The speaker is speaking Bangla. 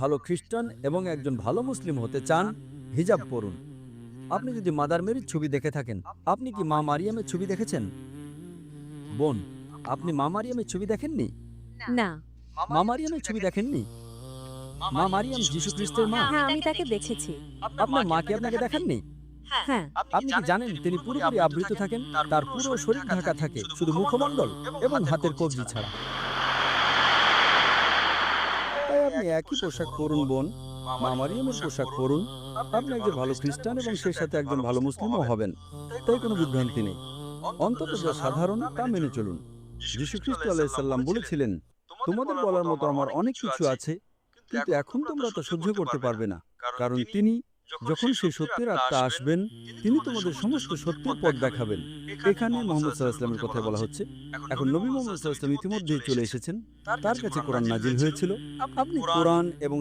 ভালো খ্রিস্টান এবং একজন ভালো মুসলিম হতে চান, হিজাব পরুন। আপনি যদি মাদার মেরির ছবি দেখে থাকেন, আপনি কি মা মারিয়ামের ছবি দেখেছেন? বোন, আপনি মা মারিয়ামের ছবি দেখেননি? না। মা মারিয়ামের ছবি দেখেননি? মা মারিয়াম যিশু খ্রিস্টের মা। হ্যাঁ, আমি তাকে দেখেছি। আপনার মা কি আপনাকে দেখাননি? হ্যাঁ। আপনি কি জানেন তিনি পুরোপুরি আবৃত থাকেন? তার পুরো শরীর ঢাকা থাকে, শুধু মুখমণ্ডল এবং হাতের কবজি ছাড়া। তাই আপনি একই পোশাক পরুন বোন, মা মারিয়ামের পোশাক পরুন। আপনি একজন ভালো খ্রিস্টান এবং সেই সাথে একজন ভালো মুসলিমও হবেন। তাই কোনো বিভ্রান্তি নেই। অন্তত যা সাধারণ তা মেনে চলুন। যিশু খ্রিস্ট আলাইহিস সালাম বলেছিলেন, তোমাদের বলার মতো আমার অনেক কিছু আছে, কিন্তু এখন তোমরা তা সহ্য করতে পারবে না, কারণ তিনি যখন সেই সত্যের আত্মা আসবেন, তিনি তোমাদের সমস্ত সত্যের পথ দেখাবেন। এখানে মোহাম্মদ সাল্লাল্লাহু আলাইহি ওয়াসাল্লামের কথা বলা হচ্ছে। এখন নবী মোহাম্মদ সাল্লাল্লাহু আলাইহি ওয়াসাল্লাম ইতিমধ্যেই চলে এসেছেন, তার কাছে কোরআন নাজিল হয়েছিল। আপনি কোরআন এবং